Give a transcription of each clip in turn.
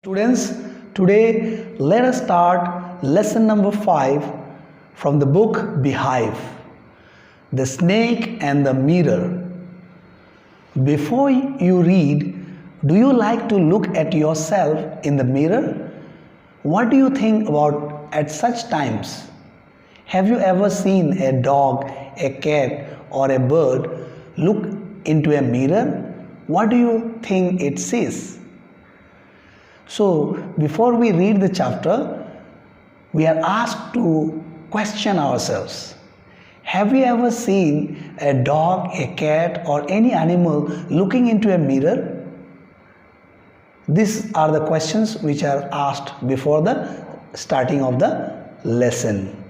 Students, today let us start lesson number 5 from the book Beehive, The Snake and the Mirror. Before you read, do you like to look at yourself in the mirror? What do you think about at such times? Have you ever seen a dog, a cat, or a bird look into a mirror? What do you think it sees? So, before we read the chapter, we are asked to question ourselves. Have you ever seen a dog, a cat, or any animal looking into a mirror? These are the questions which are asked before the starting of the lesson.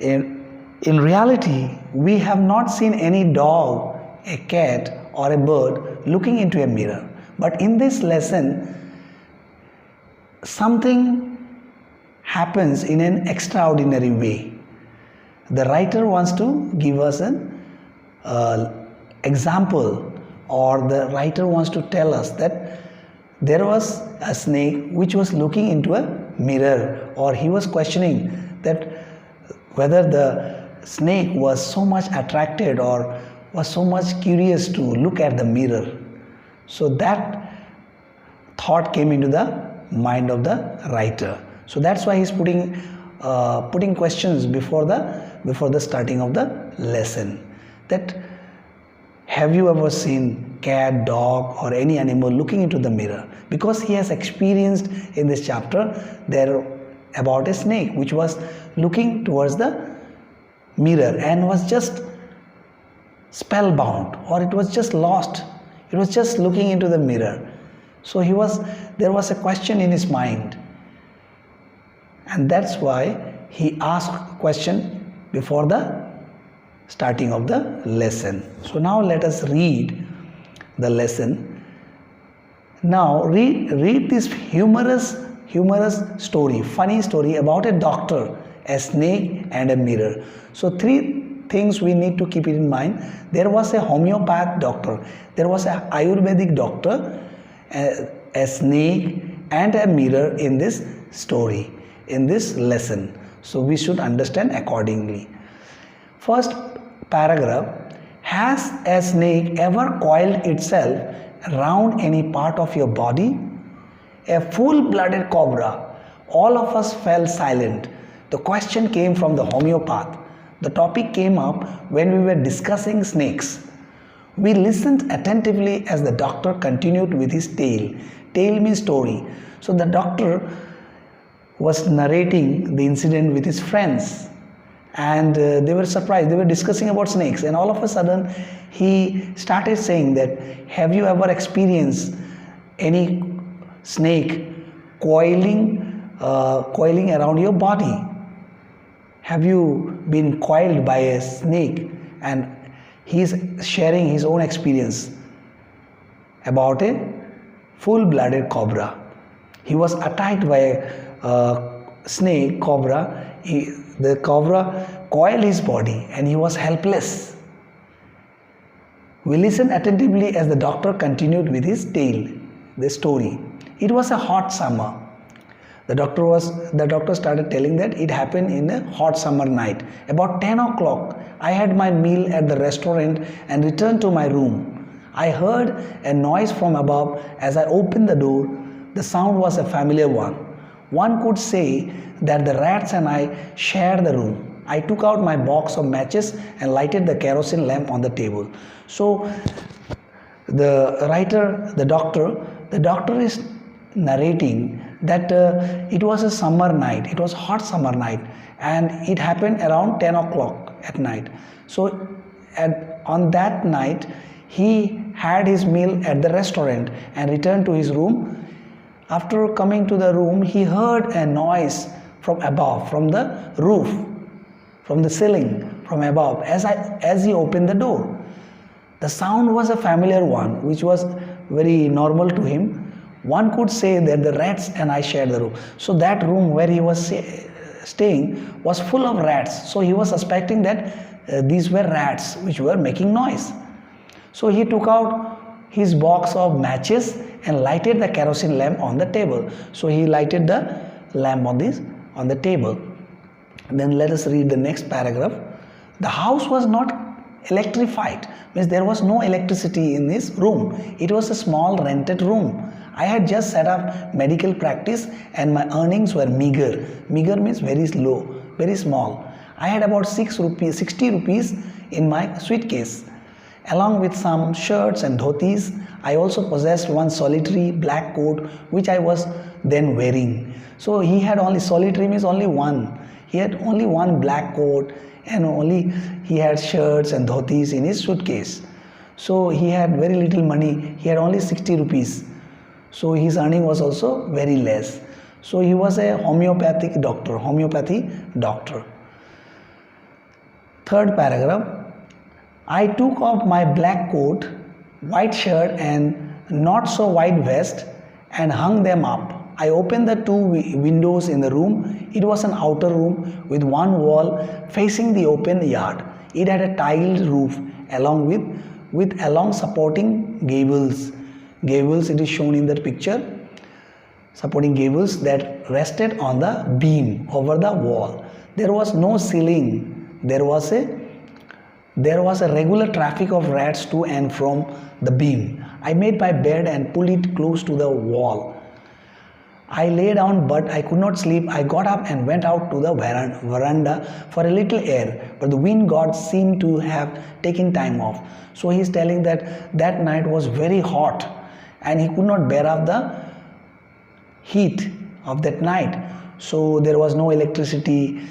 In reality, we have not seen any dog, a cat, or a bird looking into a mirror. But in this lesson, something happens in an extraordinary way. The writer wants to give us an example, or the writer wants to tell us that there was a snake which was looking into a mirror, or he was questioning that whether the snake was so much attracted or was so much curious to look at the mirror. So that thought came into the mind of the writer. So that's why he's putting questions before the starting of the lesson. That have you ever seen cat, dog, or any animal looking into the mirror? Because he has experienced in this chapter there about a snake which was looking towards the mirror and was just spellbound, or it was just lost. It was just looking into the mirror. So there was a question in his mind, and that's why he asked a question before the starting of the lesson. So now let us read the lesson. Now read this humorous story, funny story about a doctor, a snake, and a mirror. So three things we need to keep it in mind. There was a homeopath doctor, there was a Ayurvedic doctor, a snake, and a mirror in this story, in this lesson. So we should understand accordingly. First paragraph: has a snake ever coiled itself around any part of your body? A full-blooded cobra. All of us fell silent. The question came from the homeopath. The topic came up when we were discussing snakes. We listened attentively as the doctor continued with his tale. Tale means story. So the doctor was narrating the incident with his friends, and they were surprised. They were discussing about snakes, and all of a sudden he started saying that, have you ever experienced any snake coiling around your body? Have you been coiled by a snake? And he is sharing his own experience about a full-blooded cobra. He was attacked by a snake, cobra. The cobra coiled his body and he was helpless. We listened attentively as the doctor continued with his tale, the story. It was a hot summer. The doctor started telling that it happened in a hot summer night. About 10 o'clock, I had my meal at the restaurant and returned to my room. I heard a noise from above. As I opened the door, the sound was a familiar one. One could say that the rats and I shared the room. I took out my box of matches and lighted the kerosene lamp on the table. So the doctor is narrating that it was a summer night, it was hot summer night, and it happened around 10 o'clock at night. So on that night he had his meal at the restaurant and returned to his room. After coming to the room, he heard a noise from above, from the roof, from the ceiling, from above, as he opened the door. The sound was a familiar one, which was very normal to him. One could say that the rats and I shared the room. So that room where he was staying was full of rats. So he was suspecting that these were rats which were making noise. So he took out his box of matches and lighted the kerosene lamp on the table. So he lighted the lamp on the table. Then let us read the next paragraph. The house was not electrified, means there was no electricity in this room. It was a small rented room. I had just set up medical practice and my earnings were meager. Meager means very low, very small. I had about 60 rupees in my suitcase. Along with some shirts and dhotis, I also possessed one solitary black coat which I was then wearing. So he had only, solitary means only one. He had only one black coat and only he had shirts and dhotis in his suitcase. So he had very little money. He had only 60 rupees. So his earning was also very less. So he was a homeopathy doctor. Third paragraph. I took off my black coat, white shirt and not so white vest and hung them up. I opened the two windows in the room. It was an outer room with one wall facing the open yard. It had a tiled roof along with supporting gables. Gables, it is shown in that picture. Supporting gables that rested on the beam over the wall. There was no ceiling. There was a regular traffic of rats to and from the beam. I made my bed and pulled it close to the wall. I lay down but I could not sleep. I got up and went out to the veranda for a little air, but the wind god seemed to have taken time off. So he is telling that that night was very hot and he could not bear up the heat of that night. So there was no electricity.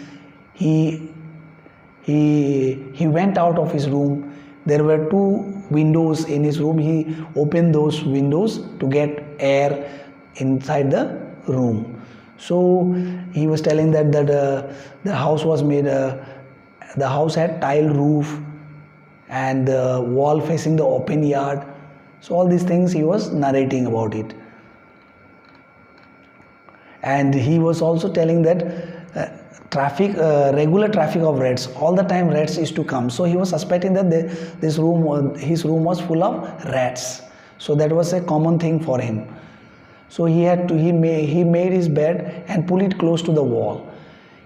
He went out of his room. There were two windows in his room. He opened those windows to get air inside the room. So he was telling that the house was made, the house had tile roof and the wall facing the open yard. So all these things he was narrating about it. And he was also telling that regular traffic of rats, all the time rats used to come. So he was suspecting that his room was full of rats. So that was a common thing for him. So he made his bed and pulled it close to the wall.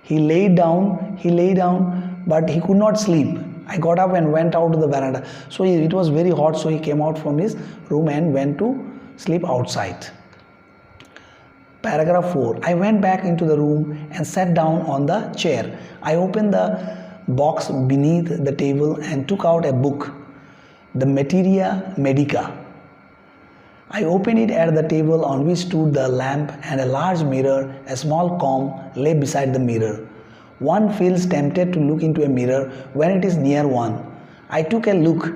He lay down, but he could not sleep. I got up and went out to the veranda. So it was very hot, so he came out from his room and went to sleep outside. Paragraph 4. I went back into the room and sat down on the chair. I opened the box beneath the table and took out a book, the Materia Medica. I opened it at the table on which stood the lamp and a large mirror. A small comb lay beside the mirror. One feels tempted to look into a mirror when it is near one. I took a look.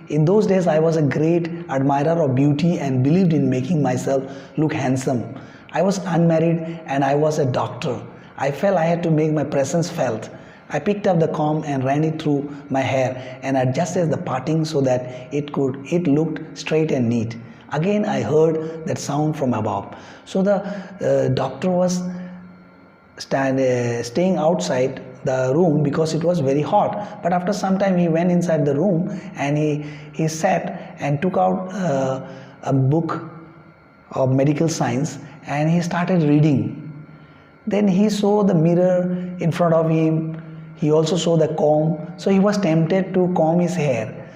In those days I was a great admirer of beauty and believed in making myself look handsome. I was unmarried and I was a doctor. I felt I had to make my presence felt. I picked up the comb and ran it through my hair and adjusted the parting so that it looked straight and neat. Again I heard that sound from above. So the doctor was staying outside the room because it was very hot. But after some time he went inside the room and he sat and took out a book of medical science and he started reading. Then he saw the mirror in front of him. He also saw the comb. So he was tempted to comb his hair.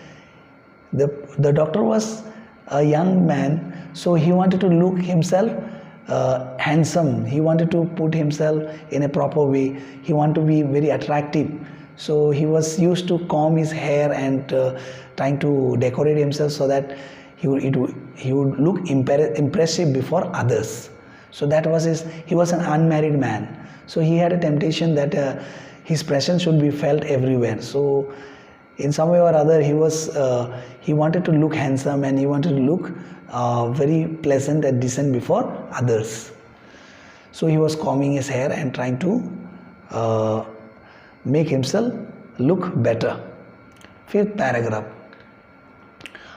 The doctor was a young man, so he wanted to look himself handsome. He wanted to put himself in a proper way. He wanted to be very attractive. So he was used to comb his hair and trying to decorate himself so that he would look impressive before others. So that was he was an unmarried man. So he had a temptation that his presence should be felt everywhere. So in some way or other he wanted to look handsome and he wanted to look very pleasant and decent before others. So he was combing his hair and trying to make himself look better. Fifth paragraph.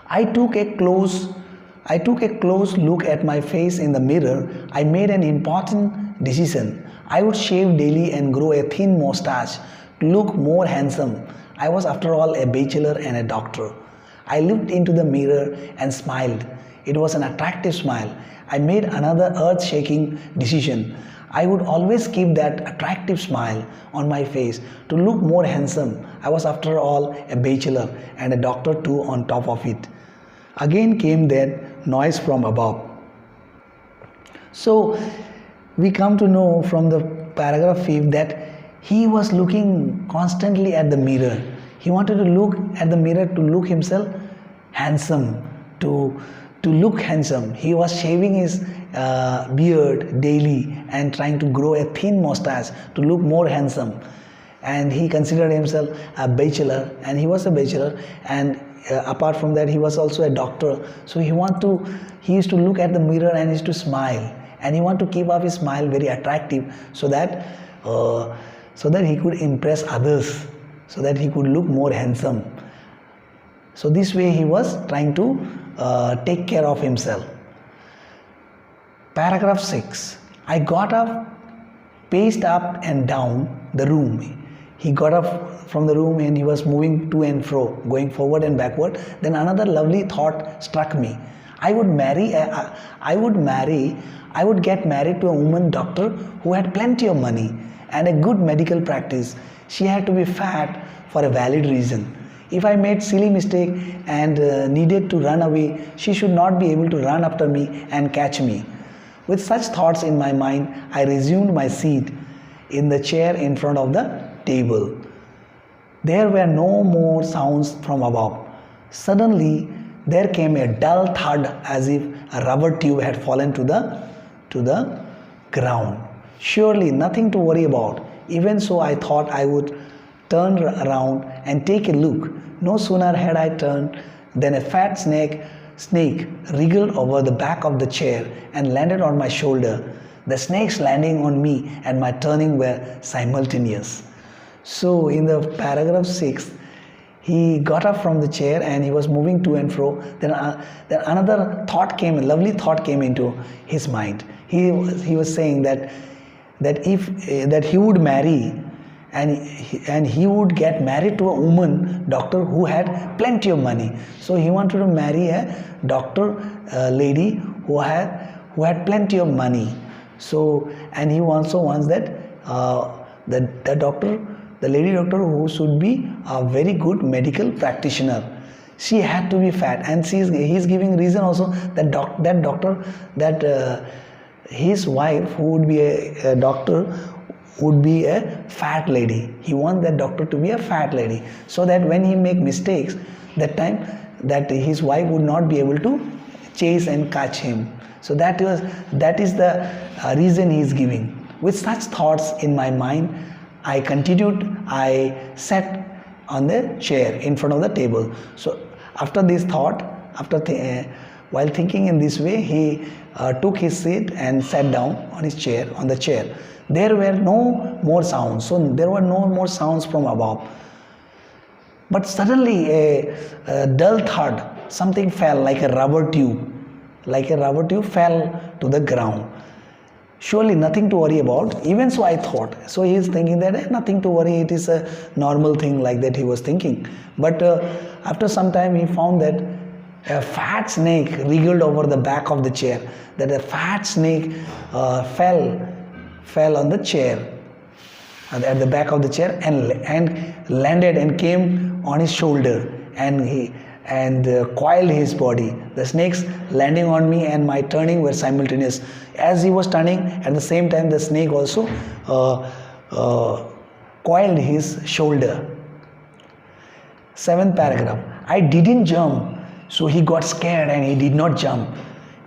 I took a close look at my face in the mirror. I made an important decision. I would shave daily and grow a thin mustache to look more handsome. I was after all a bachelor and a doctor. I looked into the mirror and smiled. It was an attractive smile. I made another earth-shaking decision. I would always keep that attractive smile on my face to look more handsome. I was after all a bachelor and a doctor too on top of it. Again came that noise from above. So we come to know from the paragraph 5 that he was looking constantly at the mirror. He wanted to look at the mirror to look himself handsome, to look handsome. He was shaving his beard daily and trying to grow a thin mustache to look more handsome. And he considered himself a bachelor, and he was a bachelor, and apart from that he was also a doctor. So he used to look at the mirror and used to smile, and he wanted to keep up his smile very attractive so that he could impress others, so that he could look more handsome. So this way he was trying to take care of himself. Paragraph 6. I got up, paced up and down the room. He got up from the room and he was moving to and fro, going forward and backward. Then another lovely thought struck me. I would get married to a woman doctor who had plenty of money and a good medical practice. She had to be fat for a valid reason. If I made silly mistake and needed to run away, she should not be able to run after me and catch me. With such thoughts in my mind, I resumed my seat in the chair in front of the table. There were no more sounds from above. Suddenly, there came a dull thud as if a rubber tube had fallen to the ground. Surely nothing to worry about. Even so, I thought I would turn around and take a look. No sooner had I turned than a fat snake wriggled over the back of the chair and landed on my shoulder. The snake's landing on me and my turning were simultaneous. So in the paragraph 6, he got up from the chair and he was moving to and fro. Then another thought came, a lovely thought came into his mind. He was saying that he would marry and he would get married to a woman doctor who had plenty of money. So he wanted to marry a doctor lady who had plenty of money. So, and he also wants that the lady doctor who should be a very good medical practitioner. She had to be fat, and he's giving reason also that his wife, who would be a doctor, would be a fat lady. He wants that doctor to be a fat lady, so that when he make mistakes, that his wife would not be able to chase and catch him. So that is the reason he is giving. With such thoughts in my mind, I continued. I sat on the chair in front of the table. So after this thought, while thinking in this way, he took his seat and sat down on his chair, on the chair. There were no more sounds. So there were no more sounds from above. But suddenly a dull thud, something fell like a rubber tube. Fell to the ground. Surely nothing to worry about. Even so, I thought. So he is thinking that nothing to worry. It is a normal thing, like that he was thinking. But after some time, he found that a fat snake wriggled over the back of the chair. That a fat snake fell on the chair, at the back of the chair, and landed and came on his shoulder, and coiled his body. The snake's landing on me and my turning were simultaneous. As he was turning, at the same time the snake also coiled his shoulder. 7th paragraph. I didn't jump, so he got scared and he did not jump.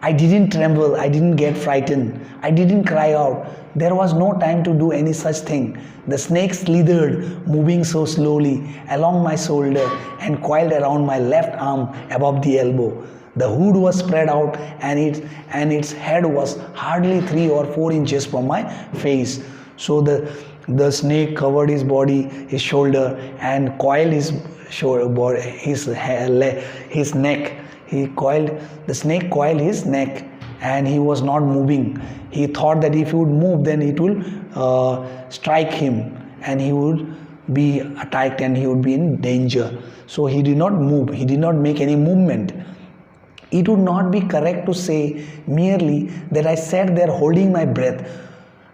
I didn't tremble, I didn't get frightened, I didn't cry out. There was no time to do any such thing. The snake slithered, moving so slowly, along my shoulder and coiled around my left arm above the elbow. The hood was spread out and its head was hardly 3 or 4 inches from my face. So the snake covered his body, his shoulder, and coiled his neck. The snake coiled his neck, and he was not moving. He thought that if he would move, then it will strike him and he would be attacked and he would be in danger. So he did not move. He did not make any movement. It would not be correct to say merely that I sat there holding my breath.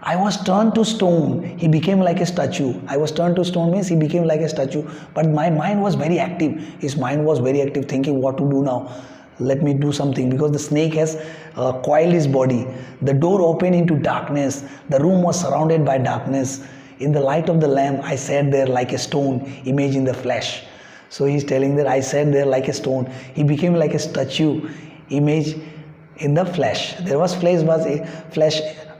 I was turned to stone. He became like a statue. I was turned to stone means he became like a statue. But my mind was very active. His mind was very active, thinking what to do now. Let me do something, because the snake has coiled his body. The door opened into darkness. The room was surrounded by darkness. In the light of the lamp, I sat there like a stone, image in the flesh. So he's telling that I sat there like a stone. He became like a statue, image in the flesh. There was flesh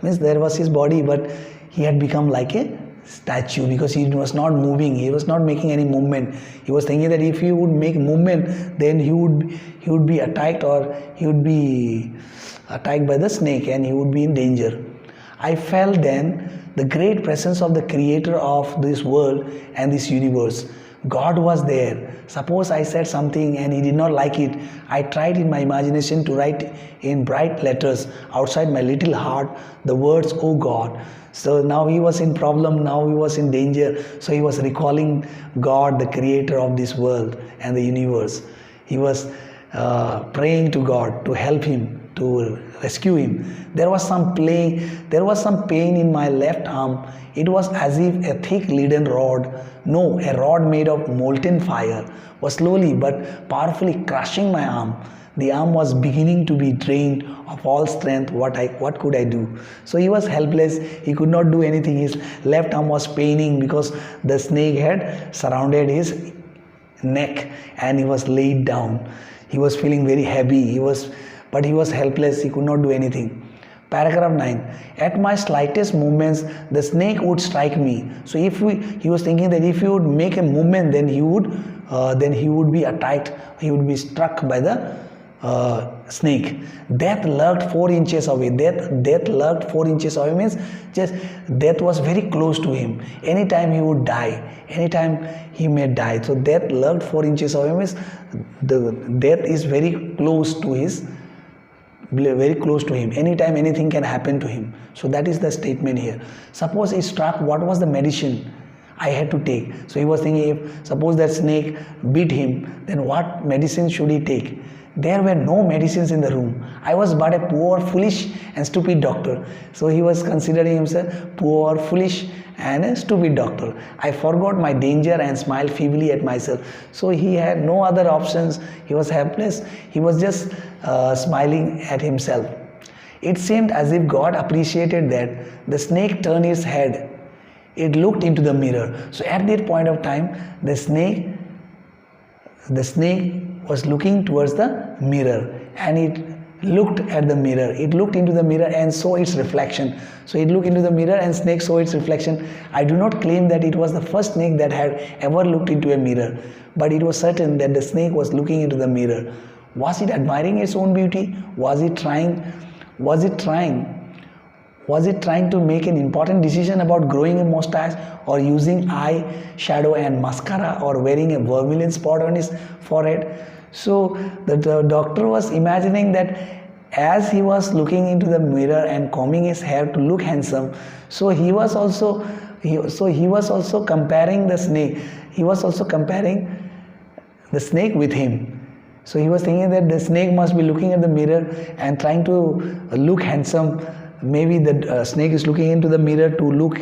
means there was his body, but he had become like a statue because he was not moving. He was not making any movement. He was thinking that if he would make movement, then he would be attacked, or he would be attacked by the snake and he would be in danger. I felt then the great presence of the creator of this world and this universe. God was there. Suppose I said something and he did not like it. I tried in my imagination to write in bright letters outside my little heart the words, "Oh God." So now he was in problem, now he was in danger. So he was recalling God, the creator of this world and the universe. He was praying to God to help him, to rescue him. There was some pain in my left arm. It was as if a thick leaden rod, no, a rod made of molten fire, was slowly but powerfully crushing my arm. The arm was beginning to be drained of all strength. What could I do? So he was helpless. He could not do anything. His left arm was paining because the snake had surrounded his neck and he was laid down. He was feeling very heavy. But he was helpless. He could not do anything. Paragraph 9. At my slightest movements, the snake would strike me. So he was thinking that if he would make a movement, then he would be attacked. He would be struck by the snake. Death lurked 4 inches away. Death lurked 4 inches away means just death was very close to him. Anytime he would die. Anytime he may die. So death lurked 4 inches away means the death is very close to him. Anytime anything can happen to him. So that is the statement here. Suppose he struck, what was the medicine I had to take? So he was thinking, if suppose that snake bit him, then what medicine should he take? There were no medicines in the room. I was but a poor, foolish and stupid doctor. So he was considering himself poor, foolish and a stupid doctor. I forgot my danger and smiled feebly at myself. So he had no other options. He was helpless. He was just smiling at himself. It seemed as if God appreciated that. The snake turned its head. It looked into the mirror. So at that point of time, the snake was looking towards the mirror, and it looked at the mirror. It looked into the mirror and saw its reflection. So it looked into the mirror and snake saw its reflection. I do not claim that it was the first snake that had ever looked into a mirror, but it was certain that the snake was looking into the mirror. Was it admiring its own beauty? Was it trying to make an important decision about growing a mustache, or using eye shadow and mascara, or wearing a vermilion spot on his forehead? So the doctor was imagining that as he was looking into the mirror and combing his hair to look handsome, so he was also comparing the snake. He was also comparing the snake with him. So he was thinking that the snake must be looking at the mirror and trying to look handsome. Maybe the snake is looking into the mirror to look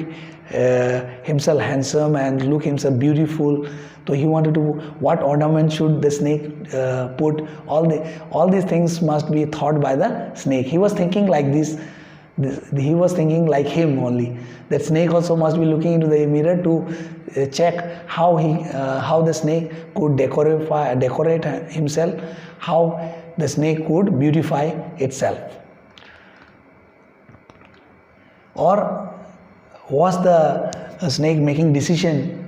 himself handsome and look himself beautiful. So he wanted to, what ornament should the snake put? All these things must be thought by the snake. He was thinking like this. He was thinking like him only. That snake also must be looking into the mirror to check how the snake could decorate himself, how the snake could beautify itself. Or was the snake making decision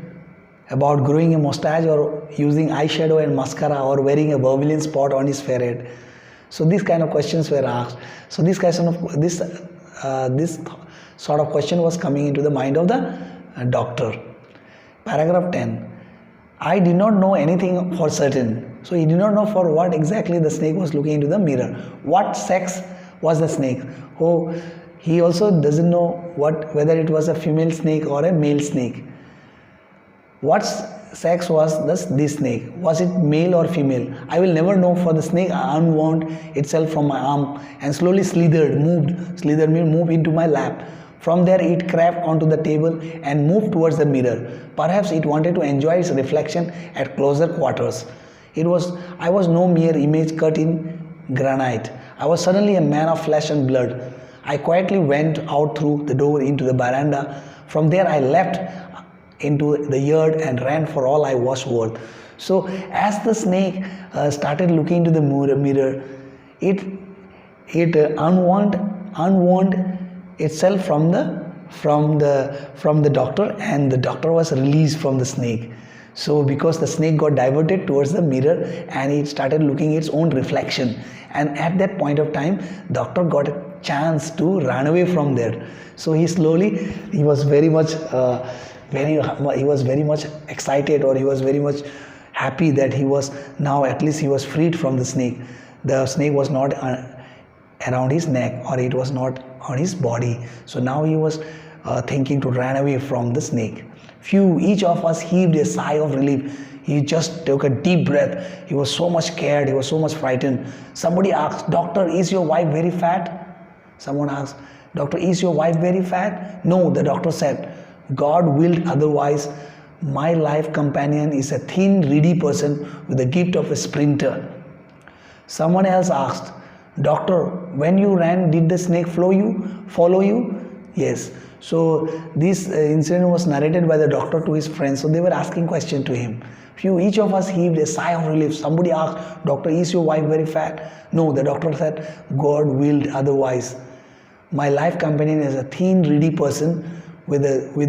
about growing a mustache, or using eyeshadow and mascara, or wearing a vermilion spot on his forehead? So these kind of questions were asked. So this sort of question was coming into the mind of the doctor. Paragraph 10. I did not know anything for certain. So he did not know for what exactly the snake was looking into the mirror. What sex was the snake? Oh, he also doesn't know whether it was a female snake or a male snake. sex was this snake? Was it male or female? I will never know, for the snake unwound itself from my arm and slowly slithered into my lap. From there it crept onto the table and moved towards the mirror. Perhaps it wanted to enjoy its reflection at closer quarters. I was no mere image cut in granite. I was suddenly a man of flesh and blood. I quietly went out through the door into the veranda. From there I leapt into the yard and ran for all I was worth. So as the snake started looking into the mirror, it unwound itself from the doctor, and the doctor was released from the snake. So because the snake got diverted towards the mirror and it started looking its own reflection, and at that point of time doctor got a chance to run away from there. So he was very much excited, or he was very much happy that he was now, at least he was freed from the snake. The snake was not around his neck, or it was not on his body. So now he was thinking to run away from the snake. Each of us heaved a sigh of relief. He just took a deep breath. He was so much scared. He was so much frightened. Somebody asked, "Doctor, is your wife very fat?" Someone asked, "Doctor, is your wife very fat?" "No," the doctor said. "God willed otherwise. My life companion is a thin, reedy person with the gift of a sprinter." Someone else asked, "Doctor, when you ran, did the snake follow you?" Yes. So this incident was narrated by the doctor to his friends. So they were asking questions to him. Each of us heaved a sigh of relief. Somebody asked, "Doctor, is your wife very fat?" "No," the doctor said. "God willed otherwise. My life companion is a thin, reedy person with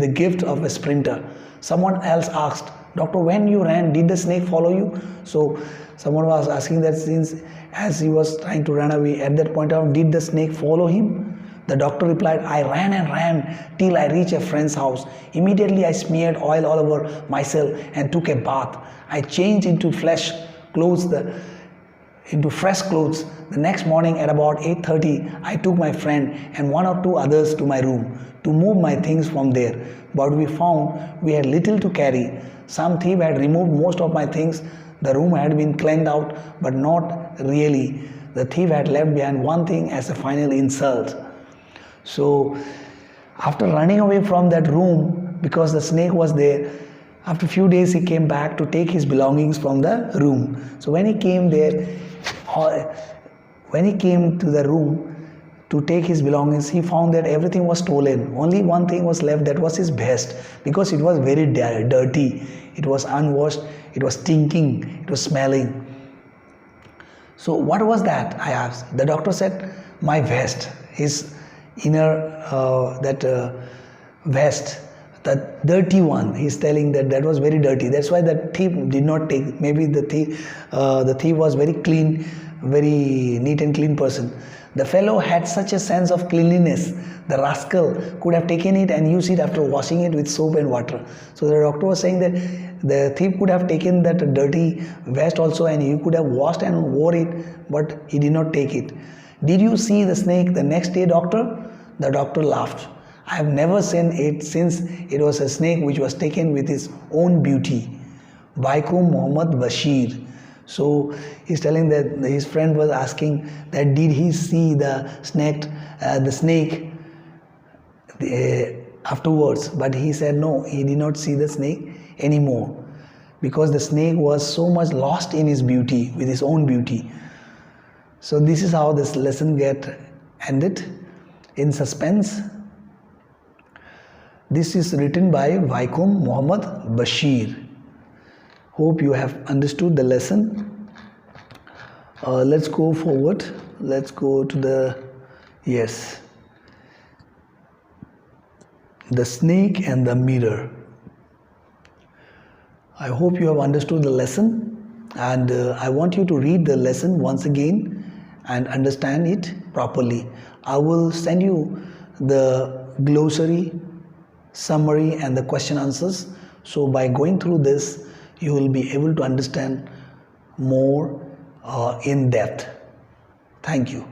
the gift of a sprinter." Someone else asked, "Doctor, when you ran, did the snake follow you?" So someone was asking that, since as he was trying to run away, at that point of, did the snake follow him? The doctor replied, "I ran and ran till I reached a friend's house. Immediately I smeared oil all over myself and took a bath. I changed into fresh clothes. The next morning at about 8:30, I took my friend and one or two others to my room to move my things from there. But we found we had little to carry. Some thief had removed most of my things. The room had been cleaned out, but not really. The thief had left behind one thing as a final insult." So after running away from that room, because the snake was there, after a few days he came back to take his belongings from the room. So when he came to the room to take his belongings, he found that everything was stolen. Only one thing was left, that was his vest, because it was very dirty. It was unwashed, it was stinking, it was smelling. "So what was that?" I asked. The doctor said, "My vest, his inner vest, the dirty one." He's telling that was very dirty. That's why the thief did not take. Maybe the thief was very clean, very neat and clean person. The fellow had such a sense of cleanliness. The rascal could have taken it and used it after washing it with soap and water. So the doctor was saying that the thief could have taken that dirty vest also, and he could have washed and wore it, but he did not take it. "Did you see the snake the next day, doctor?" The doctor laughed. "I have never seen it, since it was a snake which was taken with its own beauty." L.5.The Bashir. So he's telling that his friend was asking that did he see the snake afterwards, but he said no, he did not see the snake anymore, because the snake was so much lost in his beauty, with his own beauty. So this is how this lesson get ended, in suspense. This is written by L.5.The Bashir. Hope you have understood the lesson. Let's go forward. Let's go to the snake and the mirror. I hope you have understood the lesson, and I want you to read the lesson once again and understand it properly. I will send you the glossary, summary and the question answers. So by going through this, you will be able to understand more in depth. Thank you.